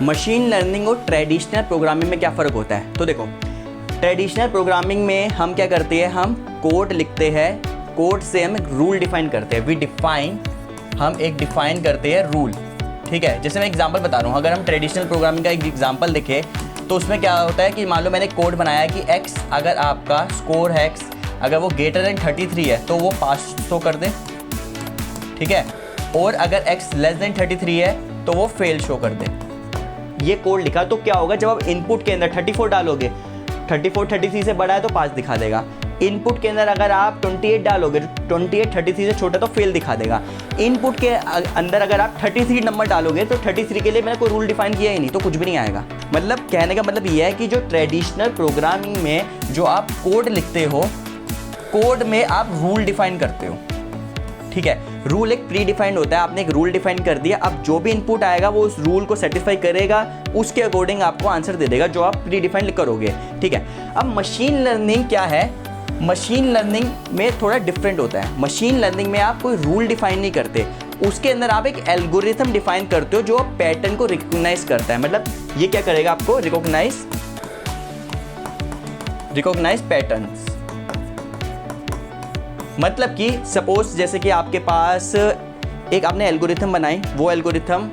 Machine learning और traditional programming में क्या फ़र्क होता है? तो देखो, ट्रेडिशनल प्रोग्रामिंग में हम क्या करते हैं, हम कोड लिखते हैं, कोड से हम एक रूल डिफाइन करते हैं, हम एक डिफाइन करते हैं रूल, ठीक है। जैसे मैं एग्जांपल बता रहा हूँ, अगर हम ट्रेडिशनल प्रोग्रामिंग का एक एग्जांपल देखें तो उसमें क्या होता है कि मान लो मैंने कोड बनाया कि x, अगर आपका स्कोर है x, अगर वो ग्रेटर देन 33 है तो वो पास शो कर दे, ठीक है, और अगर x लेस देन 33 है तो वो फेल शो कर दे। ये कोड लिखा तो क्या होगा, जब आप इनपुट के अंदर 34 डालोगे, 34 33 से बड़ा है तो पास दिखा देगा। इनपुट के अंदर अगर आप 28 डालोगे, 28 33 से छोटा तो फेल दिखा देगा। इनपुट के अंदर अगर आप 33 नंबर डालोगे तो 33 के लिए मैंने कोई रूल डिफाइन किया ही नहीं तो कुछ भी नहीं आएगा। मतलब कहने का मतलब ये है कि जो ट्रेडिशनल प्रोग्रामिंग में जो आप कोड लिखते हो, कोड में आप रूल डिफाइन करते हो, ठीक है। रूल एक प्री डिफाइंड होता है, आपने एक रूल डिफाइन कर दिया, अब जो भी इनपुट आएगा वो उस रूल को सेटिस्फाई करेगा, उसके अकॉर्डिंग आपको आंसर दे देगा जो आप प्री डिफाइंड करोगे, ठीक है। अब मशीन लर्निंग क्या है, मशीन लर्निंग में थोड़ा डिफरेंट होता है। मशीन लर्निंग में आप कोई रूल डिफाइन नहीं करते, उसके अंदर आप एक एल्गोरिथम डिफाइन करते हो जो पैटर्न को रिकॉग्नाइज करता है। मतलब ये क्या करेगा, आपको रिकॉग्नाइज पैटर्न्स। मतलब कि सपोज जैसे कि आपके पास एक आपने एल्गोरिथम बनाई, वो एल्गोरिथम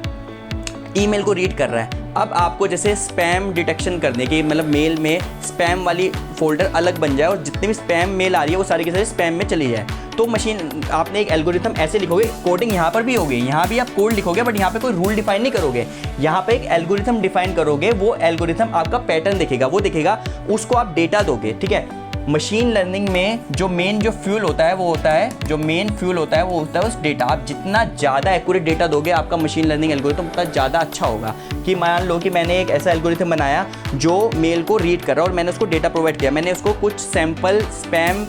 ईमेल को रीड कर रहा है। अब आपको जैसे स्पैम डिटेक्शन करने की, मतलब मेल में स्पैम वाली फोल्डर अलग बन जाए और जितनी भी स्पैम मेल आ रही है वो सारी की सारी स्पैम में चली जाए, तो मशीन आपने एक एल्गोरिथम ऐसे लिखोगे, कोडिंग यहाँ पर भी होगी, यहाँ भी आप कोड लिखोगे बट यहाँ पे कोई रूल डिफाइन नहीं करोगे, यहाँ पे एक एल्गोरिथम डिफाइन करोगे, वो एल्गोरिथम आपका पैटर्न दिखेगा, वो दिखेगा, उसको आप डेटा दोगे, ठीक है। मशीन लर्निंग में जो मेन जो फ्यूल होता है वो होता है, जो मेन फ्यूल होता है वो होता है उस डेटा। आप जितना ज़्यादा एक्यूरेट डेटा दोगे आपका मशीन लर्निंग एल्गोरिथम उतना ज़्यादा अच्छा होगा। कि मान लो कि मैंने एक ऐसा एल्गोरिथम बनाया जो मेल को रीड कर रहा है और मैंने उसको डेटा प्रोवाइड किया, मैंने उसको कुछ सैम्पल स्पैम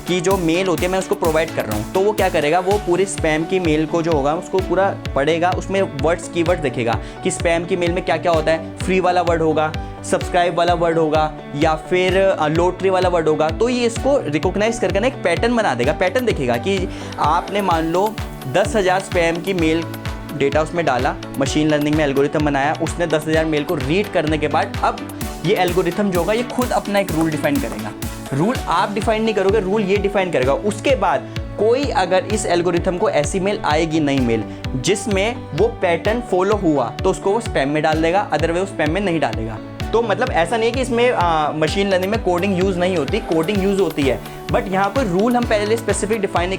की जो मेल होती है मैं उसको प्रोवाइड कर रहा हूँ, तो वो क्या करेगा, वो पूरी स्पैम की मेल को जो होगा उसको पूरा पढ़ेगा, उसमें वर्ड्स कीवर्ड देखेगा कि स्पैम की मेल में क्या क्या होता है, फ्री वाला वर्ड होगा, सब्सक्राइब वाला वर्ड होगा या फिर लॉटरी वाला वर्ड होगा, तो ये इसको रिकॉग्नाइज करके ना एक पैटर्न बना देगा। पैटर्न देखेगा कि आपने मान लो 10,000 स्पैम की मेल डेटा उसमें डाला, मशीन लर्निंग में एल्गोरिथम बनाया, उसने 10,000 मेल को रीड करने के बाद अब ये एल्गोरिथम जो होगा ये खुद अपना एक रूल डिफाइन करेगा। रूल आप डिफाइन नहीं करोगे, रूल ये डिफाइन करेगा। उसके बाद कोई अगर इस एल्गोरिथम को ऐसी मेल आएगी, नई मेल जिसमें वो पैटर्न फॉलो हुआ, तो उसको वो स्पैम में डाल देगा, अदरवाइज वो स्पैम में नहीं डालेगा। तो मतलब ऐसा नहीं है कि इसमें मशीन लर्निंग में कोडिंग यूज़ नहीं होती, कोडिंग यूज़ होती है, बट यहाँ पर रूल हम पहले स्पेसिफिक डिफाइन